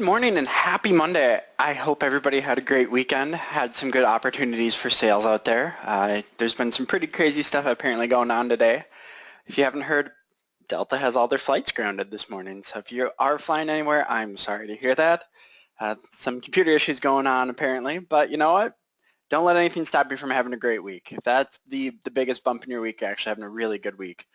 morning and happy Monday. I hope everybody had a great weekend, had some good opportunities for sales out there. There's been some pretty crazy stuff apparently going on today. If you haven't heard, Delta has all their flights grounded this morning. So if you are flying anywhere, I'm sorry to hear that. Some computer issues going on apparently, but you know what? Don't let anything stop you from having a great week. If that's the biggest bump in your week, you're actually having a really good week.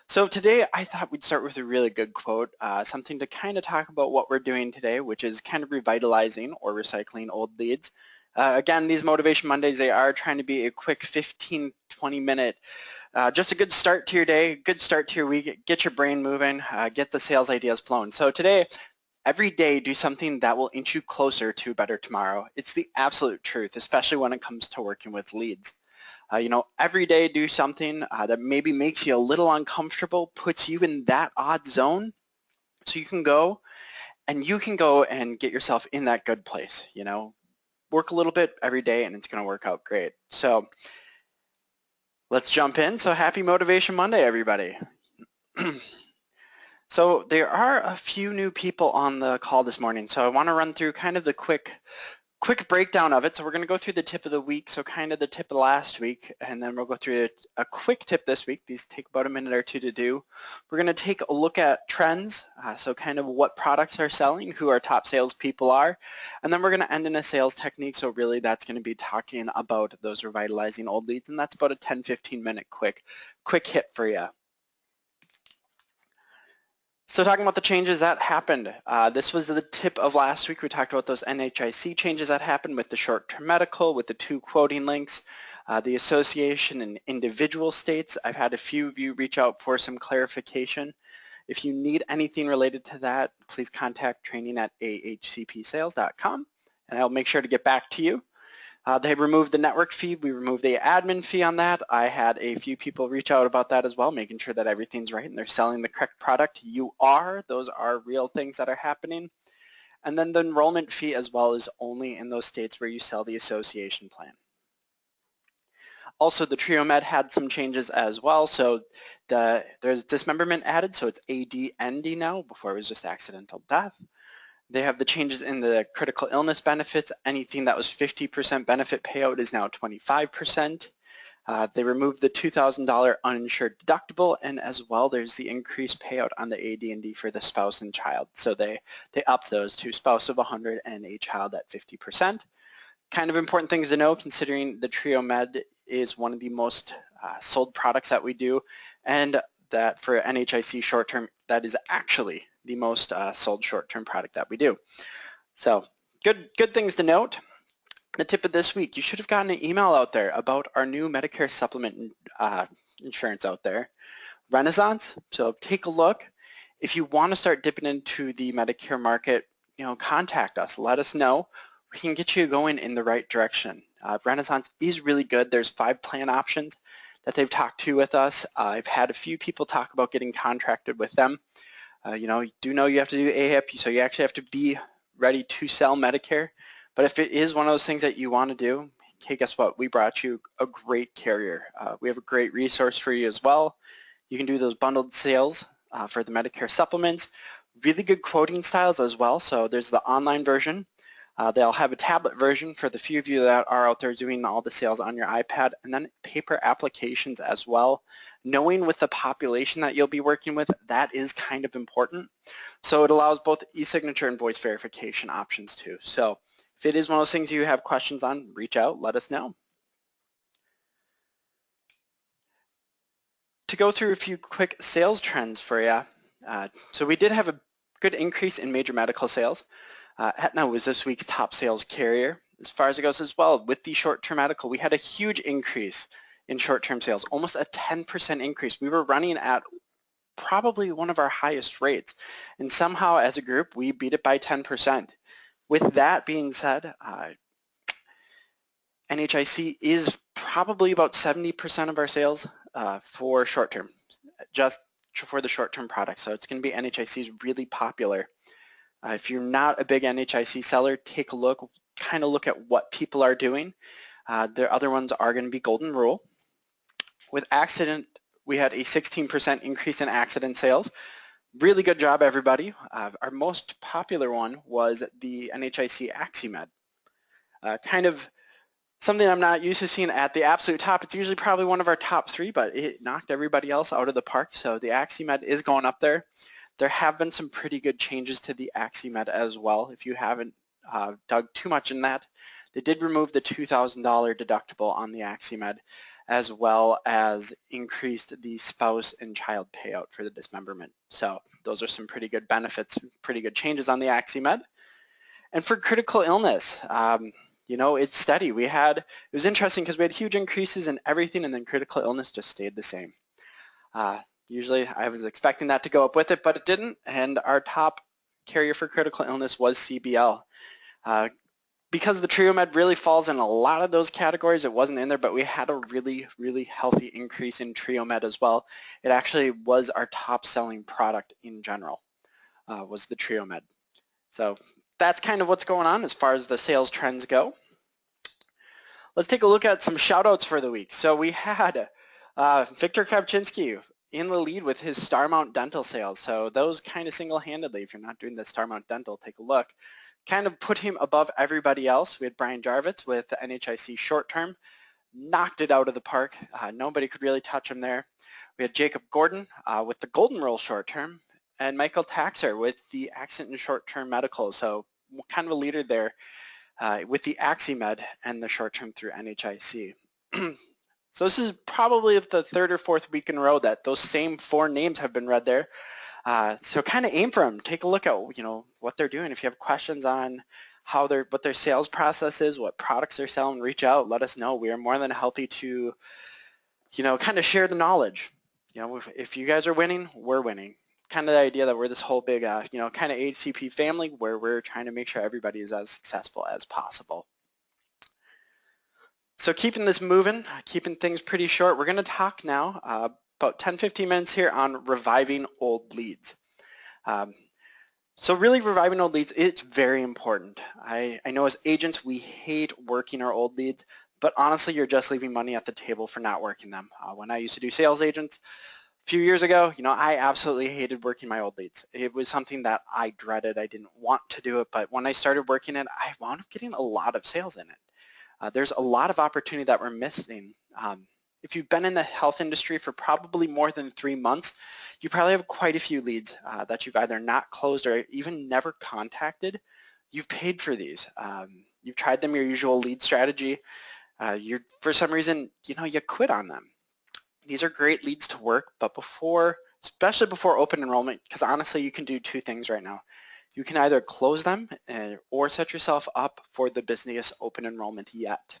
So today I thought we'd start with a really good quote, something to kind of talk about what we're doing today, which is kind of revitalizing or recycling old leads. Again, these Motivation Mondays, they are trying to be a quick 15, 20 minute, just a good start to your day, good start to your week, get your brain moving, get the sales ideas flowing. So today, every day do something that will inch you closer to a better tomorrow. It's the absolute truth, especially when it comes to working with leads. Every day do something that maybe makes you a little uncomfortable, puts you in that odd zone, so you can go and get yourself in that good place. Work a little bit every day and it's going to work out great. So let's jump in. So happy Motivation Monday, everybody. So there are a few new people on the call this morning, so I want to run through kind of the quick breakdown of it. So we're going to go through the tip of the week, so kind of the tip of last week, and then we'll go through a quick tip this week. These take about a minute or two to do. We're going to take a look at trends, so kind of what products are selling, who our top salespeople are, and then we're going to end in a sales technique. So really that's going to be talking about those revitalizing old leads, and that's about a 10-15 minute quick hit for you. So talking about the changes that happened, this was the tip of last week. We talked about those NHIC changes that happened with the short-term medical, with the 2 quoting links, the association and individual states. I've had a few of you reach out for some clarification. If you need anything related to that, please contact training@ahcpsales.com, and I'll make sure to get back to you. They removed the network fee. We removed the admin fee on that. I had a few people reach out about that as well, making sure that everything's right and they're selling the correct product. Those are real things that are happening. And then the enrollment fee as well is only in those states where you sell the association plan. Also, the TrioMed had some changes as well. So there's dismemberment added, so it's AD&D now. Before it was just accidental death. They have the changes in the critical illness benefits. Anything that was 50% benefit payout is now 25%. They removed the $2,000 uninsured deductible, and as well there's the increased payout on the AD&D for the spouse and child. So they upped those to spouse of 100 and a child at 50%. Kind of important things to know, considering the TrioMed is one of the most sold products that we do, and that for NHIC short-term, that is actually the most sold short-term product that we do. So good things to note. The tip of this week, you should have gotten an email out there about our new Medicare supplement insurance out there, Renaissance. So take a look. If you want to start dipping into the Medicare market, contact us. Let us know. We can get you going in the right direction. Renaissance is really good. There's 5 plan options that they've talked to with us. I've had a few people talk about getting contracted with them. You do know you have to do AHCP, so you actually have to be ready to sell Medicare. But if it is one of those things that you want to do, okay, guess what? We brought you a great carrier. We have a great resource for you as well. You can do those bundled sales for the Medicare supplements. Really good quoting styles as well. So there's the online version. They'll have a tablet version for the few of you that are out there doing all the sales on your iPad, and then paper applications as well. Knowing with the population that you'll be working with, that is kind of important. So it allows both e-signature and voice verification options too. So if it is one of those things you have questions on, reach out, let us know. To go through a few quick sales trends for you. So we did have a good increase in major medical sales. Aetna was this week's top sales carrier. As far as it goes as well, with the short-term medical, we had a huge increase in short-term sales, almost a 10% increase. We were running at probably one of our highest rates, and somehow as a group, we beat it by 10%. With that being said, NHIC is probably about 70% of our sales for short-term, just for the short-term product. So it's going to be NHIC is really popular. If you're not a big NHIC seller, take a look, kind of look at what people are doing. The other ones are going to be Golden Rule. With accident, we had a 16% increase in accident sales. Really good job, everybody. Our most popular one was the NHIC AHCP. Kind of something I'm not used to seeing at the absolute top. It's usually probably one of our top 3, but it knocked everybody else out of the park. So the AHCP is going up there. There have been some pretty good changes to the AHCP as well. If you haven't dug too much in that, they did remove the $2,000 deductible on the AHCP, as well as increased the spouse and child payout for the dismemberment. So those are some pretty good benefits, pretty good changes on the AHCP. And for critical illness, you know, it's steady. It was interesting because we had huge increases in everything, and then critical illness just stayed the same. Usually I was expecting that to go up with it, but it didn't, and our top carrier for critical illness was CBL. Because the Triomed really falls in a lot of those categories, it wasn't in there, but we had a really, really healthy increase in Triomed as well. It actually was our top selling product in general, was the Triomed. So that's kind of what's going on as far as the sales trends go. Let's take a look at some shout outs for the week. So we had Victor Kravchinsky in the lead with his Starmount Dental sales. So those kind of single-handedly, if you're not doing the Starmount Dental, take a look. Kind of put him above everybody else. We had Brian Jarvitz with the NHIC short term, knocked it out of the park. Nobody could really touch him there. We had Jacob Gordon with the Golden Rule short term, and Michael Taxer with the accident and short term medical. So kind of a leader there with the AHCP and the short term through NHIC. So this is probably the 3rd or 4th week in a row that those same 4 names have been read there. So kind of aim for them. Take a look at what they're doing. If you have questions on what their sales process is, what products they're selling, reach out. Let us know. We are more than happy to, kind of share the knowledge. If you guys are winning, we're winning. Kind of the idea that we're this whole big, kind of AHCP family where we're trying to make sure everybody is as successful as possible. So keeping this moving, keeping things pretty short, we're going to talk now about 10-15 minutes here on reviving old leads. So really reviving old leads, it's very important. I know as agents, we hate working our old leads, but honestly, you're just leaving money at the table for not working them. When I used to do sales agents a few years ago, I absolutely hated working my old leads. It was something that I dreaded. I didn't want to do it, but when I started working it, I wound up getting a lot of sales in it. There's a lot of opportunity that we're missing. If you've been in the health industry for probably more than 3 months, you probably have quite a few leads that you've either not closed or even never contacted. You've paid for these. You've tried them your usual lead strategy. For some reason, you quit on them. These are great leads to work, but especially before open enrollment, because honestly, you can do 2 things right now. You can either close them or set yourself up for the busiest open enrollment yet.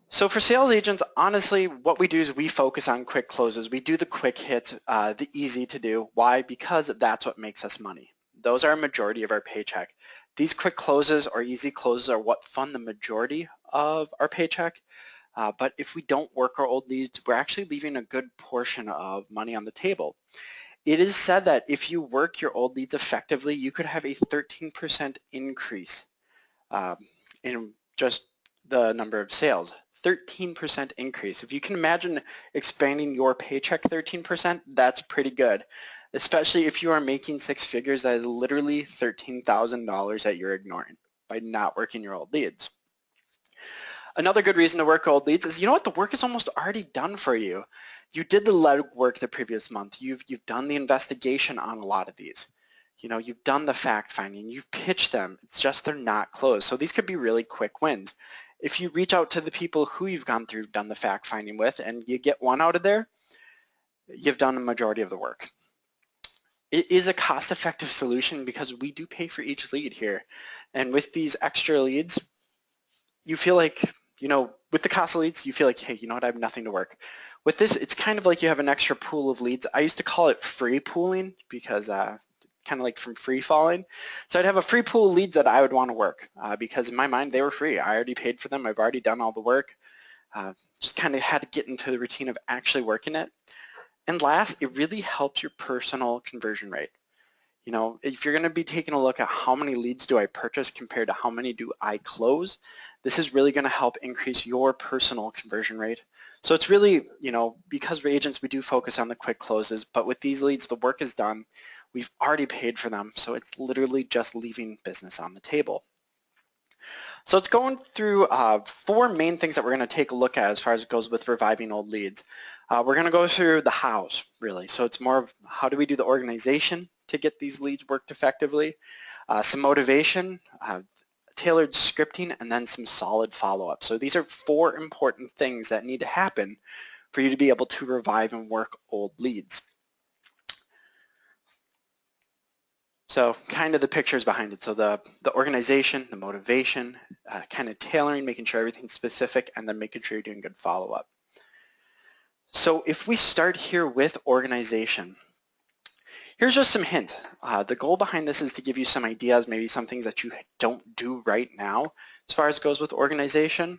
So for sales agents, honestly, what we do is we focus on quick closes. We do the quick hits, the easy to do. Why? Because that's what makes us money. Those are a majority of our paycheck. These quick closes or easy closes are what fund the majority of our paycheck. But if we don't work our old leads, we're actually leaving a good portion of money on the table. It is said that if you work your old leads effectively, you could have a 13% increase in just the number of sales. 13% increase. If you can imagine expanding your paycheck 13%, that's pretty good, especially if you are making 6 figures. That is literally $13,000 that you're ignoring by not working your old leads. Another good reason to work old leads is, the work is almost already done for you. You did the legwork the previous month. You've done the investigation on a lot of these. You've done the fact finding. You've pitched them. It's just they're not closed. So these could be really quick wins. If you reach out to the people who you've done the fact finding with, and you get one out of there, you've done the majority of the work. It is a cost-effective solution because we do pay for each lead here. And with these extra leads, you feel like, with the cost of leads, you feel like, hey, I have nothing to work. With this, it's kind of like you have an extra pool of leads. I used to call it free pooling because kind of like from free falling. So I'd have a free pool of leads that I would want to work because in my mind, they were free. I already paid for them. I've already done all the work. Just kind of had to get into the routine of actually working it. And last, it really helps your personal conversion rate. You know, if you're going to be taking a look at how many leads do I purchase compared to how many do I close, this is really going to help increase your personal conversion rate. So it's really, you know, because we're agents, we do focus on the quick closes, but with these leads, the work is done. We've already paid for them, so it's literally just leaving business on the table. So it's going through 4 main things that we're going to take a look at as far as it goes with reviving old leads. We're going to go through the hows, really. So it's more of how do we do the organization to get these leads worked effectively, some motivation, tailored scripting, and then some solid follow-up. So these are 4 important things that need to happen for you to be able to revive and work old leads. So kind of the pictures behind it. So the organization, the motivation, kind of tailoring, making sure everything's specific, and then making sure you're doing good follow-up. So if we start here with organization, here's just some hint. The goal behind this is to give you some ideas, maybe some things that you don't do right now as far as goes with organization.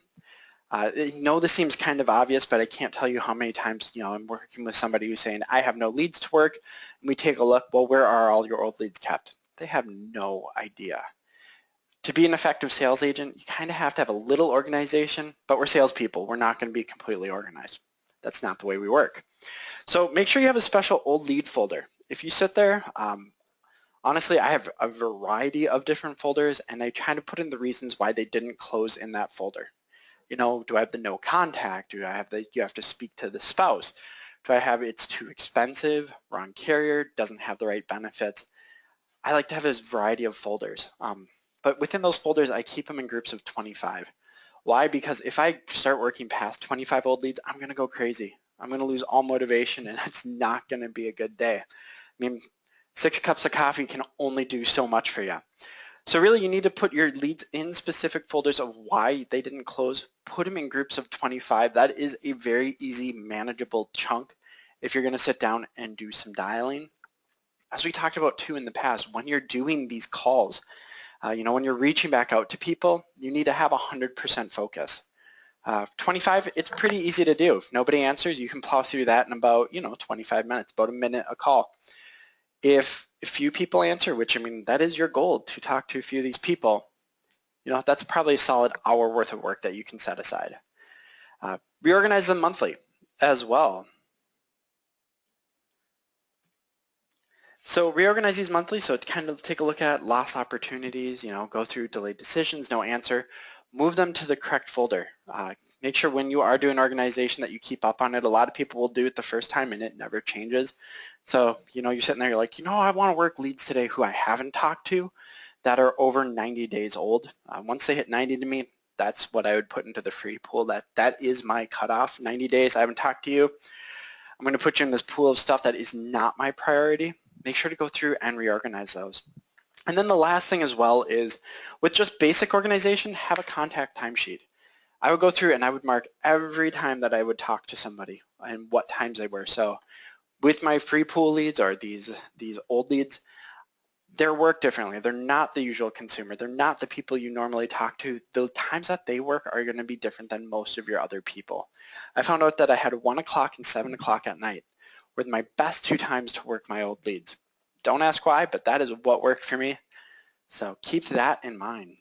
I know this seems kind of obvious, but I can't tell you how many times, you know, I'm working with somebody who's saying, I have no leads to work, and we take a look, well, where are all your old leads kept? They have no idea. To be an effective sales agent, you kind of have to have a little organization, but we're salespeople. We're not going to be completely organized. That's not the way we work. So make sure you have a special old lead folder. If you sit there, honestly, I have a variety of different folders, and I try to put in the reasons why they didn't close in that folder. You know, do I have the no contact? Do I have the you have to speak to the spouse? Do I have it's too expensive, wrong carrier, doesn't have the right benefits? I like to have this variety of folders. But within those folders, I keep them in groups of 25. Why? Because if I start working past 25 old leads, I'm going to go crazy. I'm going to lose all motivation, and it's not going to be a good day. I mean, 6 cups of coffee can only do so much for you. So really, you need to put your leads in specific folders of why they didn't close. Put them in groups of 25. That is a very easy, manageable chunk if you're going to sit down and do some dialing. As we talked about too in the past, when you're doing these calls, you know, when you're reaching back out to people, you need to have 100% focus. 25, it's pretty easy to do. If nobody answers, you can plow through that in about, you know, 25 minutes, about a minute a call. If a few people answer, which I mean, that is your goal, to talk to a few of these people, you know, that's probably a solid hour worth of work that you can set aside. Reorganize them monthly as well. So reorganize these monthly, so kind of take a look at lost opportunities, you know, go through delayed decisions, no answer, move them to the correct folder. Make sure when you are doing organization that you keep up on it. A lot of people will do it the first time and it never changes. So, you know, you're sitting there, you're like, you know, I want to work leads today who I haven't talked to that are over 90 days old. Once they hit 90 to me, that's what I would put into the free pool. That is my cutoff. 90 days, I haven't talked to you. I'm going to put you in this pool of stuff that is not my priority. Make sure to go through and reorganize those. And then the last thing as well is with just basic organization, have a contact timesheet. I would go through and I would mark every time that I would talk to somebody and what times they were. So with my free pool leads or these old leads, they're worked differently. They're not the usual consumer. They're not the people you normally talk to. The times that they work are going to be different than most of your other people. I found out that I had 1 o'clock and 7 o'clock at night were my best 2 times to work my old leads. Don't ask why, but that is what worked for me. So keep that in mind.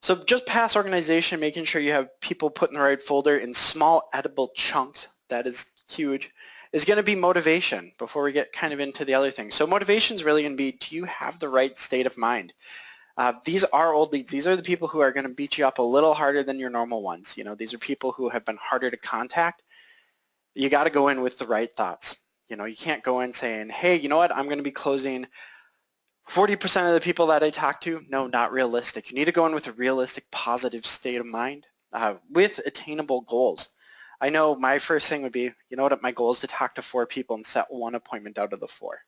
So just past organization, making sure you have people put in the right folder in small edible chunks, that is huge, is going to be motivation before we get kind of into the other things. So motivation is really going to be, do you have the right state of mind? These are old leads. These are the people who are going to beat you up a little harder than your normal ones. You know, these are people who have been harder to contact. You got to go in with the right thoughts. You know, you can't go in saying, hey, you know what, I'm going to be closing 40% of the people that I talk to. No, not realistic. You need to go in with a realistic, positive state of mind with attainable goals. I know my first thing would be, you know what, my goal is to talk to 4 people and set 1 appointment out of the 4.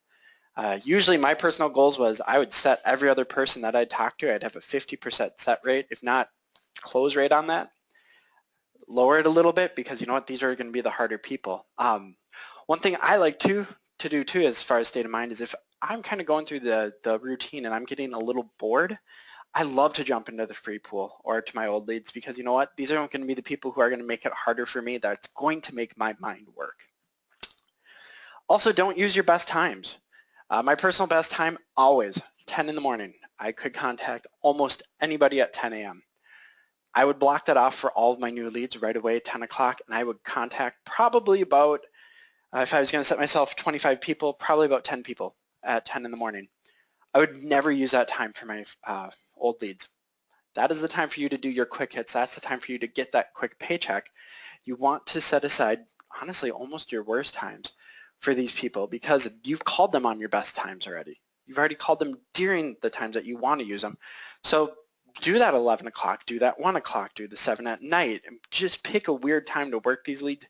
Usually my personal goals was I would set every other person that I'd talk to, I'd have a 50% set rate, if not close rate on that. Lower it a little bit because you know what, these are going to be the harder people. One thing I like to do too as far as state of mind is if I'm kind of going through the routine and I'm getting a little bored, I love to jump into the free pool or to my old leads because you know what, these aren't going to be the people who are going to make it harder for me. That's going to make my mind work. Also, don't use your best times. My personal best time, always 10 in the morning. I could contact almost anybody at 10 a.m. I would block that off for all of my new leads right away at 10 o'clock, and I would contact probably about, if I was going to set myself 25 people, probably about 10 people at 10 in the morning. I would never use that time for my old leads. That is the time for you to do your quick hits. That's the time for you to get that quick paycheck. You want to set aside, honestly, almost your worst times for these people because you've called them on your best times already. You've already called them during the times that you want to use them. So do that 11 o'clock, do that 1 o'clock, do the 7 at night, and just pick a weird time to work these leads.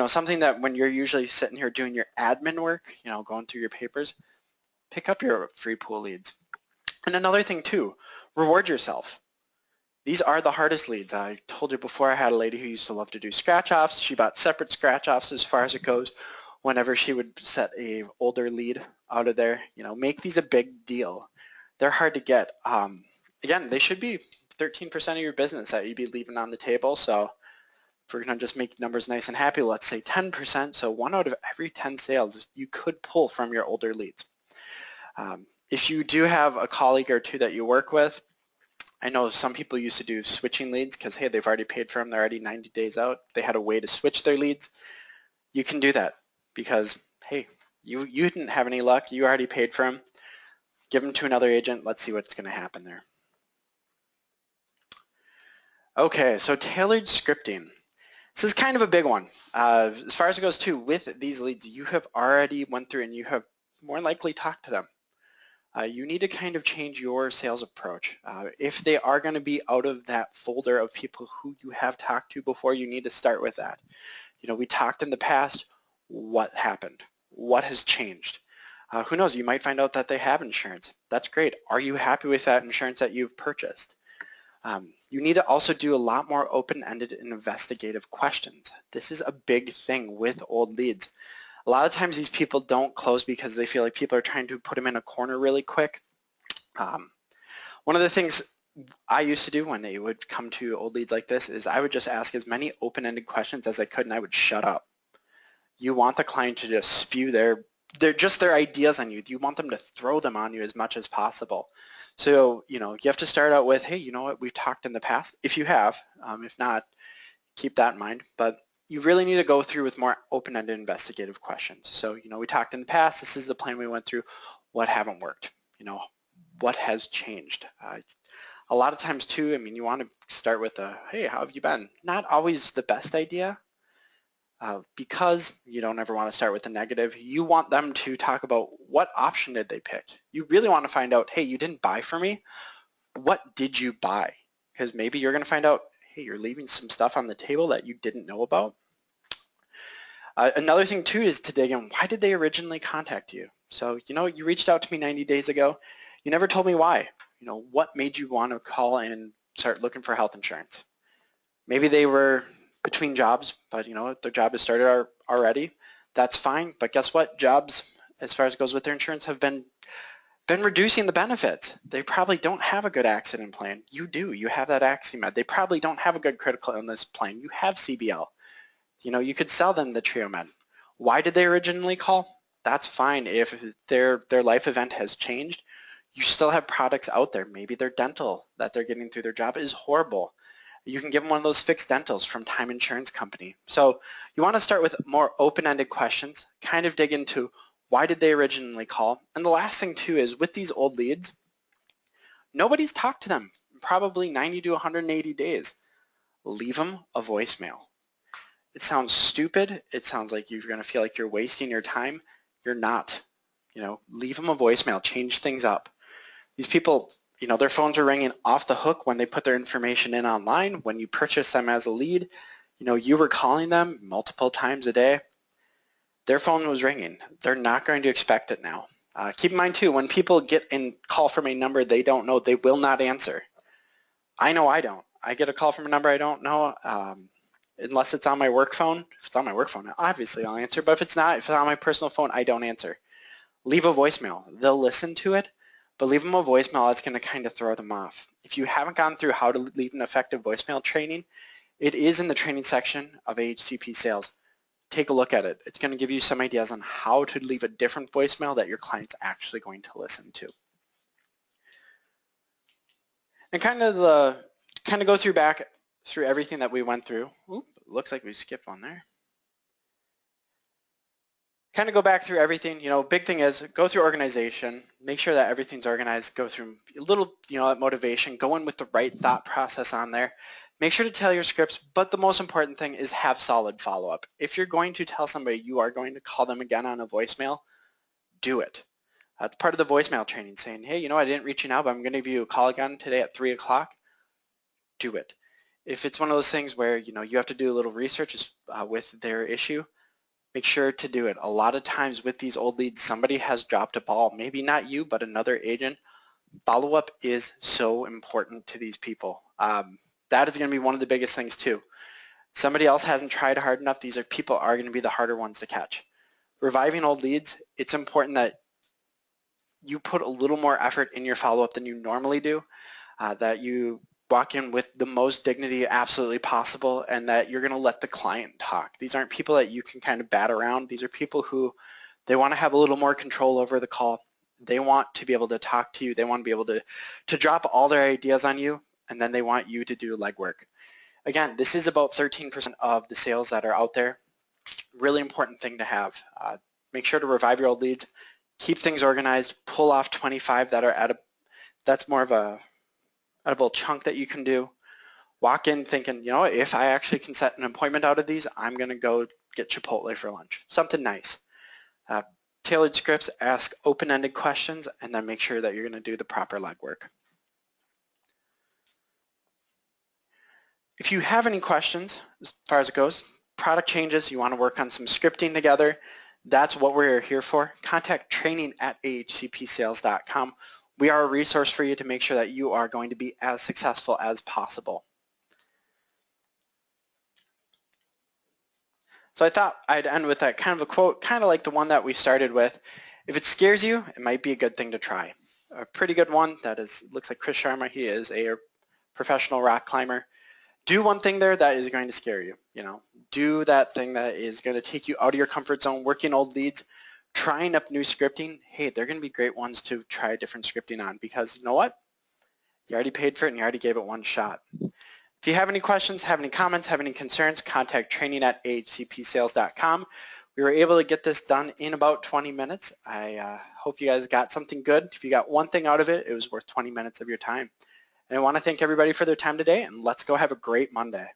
Something that when you're usually sitting here doing your admin work, going through your papers, pick up your free pool leads. And another thing too, reward yourself. These are the hardest leads. I told you before I had a lady who used to love to do scratch-offs. She bought separate scratch-offs as far as it goes whenever she would set a older lead out of there. Make these a big deal. They're hard to get. Again, they should be 13% of your business that you'd be leaving on the table. So if we're going to just make numbers nice and happy, let's say 10%. So 1 out of every 10 sales you could pull from your older leads. If you do have a colleague or two that you work with, I know some people used to do switching leads because, hey, they've already paid for them. They're already 90 days out. They had a way to switch their leads. You can do that because, hey, you didn't have any luck. You already paid for them. Give them to another agent. Let's see what's going to happen there. Okay, so tailored scripting. This is kind of a big one. As far as it goes too, with these leads, you have already went through and you have more likely talked to them. You need to kind of change your sales approach. If they are going to be out of that folder of people who you have talked to before, you need to start with that. We talked in the past. What happened? What has changed? Who knows? You might find out that they have insurance. That's great. Are you happy with that insurance that you've purchased? You need to also do a lot more open-ended and investigative questions. This is a big thing with old leads. A lot of times these people don't close because they feel like people are trying to put them in a corner really quick. One of the things I used to do when they would come to old leads like this is I would just ask as many open-ended questions as I could and I would shut up. You want the client to just spew their ideas on you. You want them to throw them on you as much as possible. So, you have to start out with, hey, you know what, we've talked in the past. If you have, if not, keep that in mind. But you really need to go through with more open-ended investigative questions. So, we talked in the past. This is the plan we went through. What haven't worked? What has changed? A lot of times too, you want to start with hey, how have you been? Not always the best idea because you don't ever want to start with the negative. You want them to talk about what option did they pick. You really want to find out, hey, you didn't buy for me. What did you buy? Because maybe you're going to find out, hey, you're leaving some stuff on the table that you didn't know about. Another thing too is to dig in, why did they originally contact you? So, you reached out to me 90 days ago. You never told me why. What made you want to call and start looking for health insurance? Maybe they were between jobs, but their job has started already. That's fine, but guess what? Jobs, as far as it goes with their insurance, have been reducing the benefits. They probably don't have a good accident plan. You do. You have that AHCP. They probably don't have a good critical illness plan. You have CBL. You could sell them the TrioMed. Why did they originally call? That's fine. If their life event has changed, you still have products out there. Maybe their dental that they're getting through their job is horrible. You can give them one of those fixed dentals from Time Insurance Company. So you want to start with more open-ended questions, kind of dig into why did they originally call. And the last thing too is with these old leads, nobody's talked to them in probably 90 to 180 days. Leave them a voicemail. It sounds stupid. It sounds like you're going to feel like you're wasting your time. You're not. Leave them a voicemail. Change things up. These people, their phones are ringing off the hook when they put their information in online. When you purchase them as a lead, you were calling them multiple times a day. Their phone was ringing. They're not going to expect it now. Keep in mind too, when people get and call from a number they don't know, they will not answer. I know I don't. I get a call from a number I don't know, unless it's on my work phone. If it's on my work phone, obviously I'll answer. But if it's not, if it's on my personal phone, I don't answer. Leave a voicemail. They'll listen to it, but leave them a voicemail that's going to kind of throw them off. If you haven't gone through how to leave an effective voicemail training, it is in the training section of AHCP Sales. take a look at it. It's going to give you some ideas on how to leave a different voicemail that your client's actually going to listen to. And kind of go through everything that we went through. Oop, looks like we skipped one there. Kind of go back through everything. Big thing is go through organization, make sure that everything's organized, go through a little, motivation, go in with the right thought process on there. Make sure to tell your scripts, but the most important thing is have solid follow-up. If you're going to tell somebody you are going to call them again on a voicemail, do it. That's part of the voicemail training, saying, hey, I didn't reach you now, but I'm going to give you a call again today at 3 o'clock. Do it. If it's one of those things where, you have to do a little research with their issue, make sure to do it. A lot of times with these old leads, somebody has dropped a ball. Maybe not you, but another agent. Follow-up is so important to these people. That is going to be one of the biggest things too. Somebody else hasn't tried hard enough. These people are going to be the harder ones to catch. Reviving old leads, it's important that you put a little more effort in your follow-up than you normally do, that you walk in with the most dignity absolutely possible, and that you're going to let the client talk. These aren't people that you can kind of bat around. These are people who they want to have a little more control over the call. They want to be able to talk to you. They want to be able to drop all their ideas on you, and then they want you to do legwork. Again, this is about 13% of the sales that are out there. Really important thing to have. Make sure to revive your old leads. Keep things organized. Pull off 25 that are that's more of a edible chunk that you can do. Walk in thinking, if I actually can set an appointment out of these, I'm going to go get Chipotle for lunch. Something nice. Tailored scripts, ask open-ended questions, and then make sure that you're going to do the proper legwork. If you have any questions as far as it goes, product changes, you want to work on some scripting together, that's what we're here for. Contact training@ahcpsales.com. We are a resource for you to make sure that you are going to be as successful as possible. So I thought I'd end with that kind of a quote, kind of like the one that we started with. If it scares you, it might be a good thing to try. A pretty good one that looks like Chris Sharma. He is a professional rock climber. Do one thing there that is going to scare you. Do that thing that is going to take you out of your comfort zone, working old leads, trying up new scripting. Hey, they're going to be great ones to try different scripting on, because you know what? You already paid for it and you already gave it one shot. If you have any questions, have any comments, have any concerns, contact training@ahcpsales.com. We were able to get this done in about 20 minutes. I hope you guys got something good. If you got one thing out of it, it was worth 20 minutes of your time. And I want to thank everybody for their time today, and let's go have a great Monday.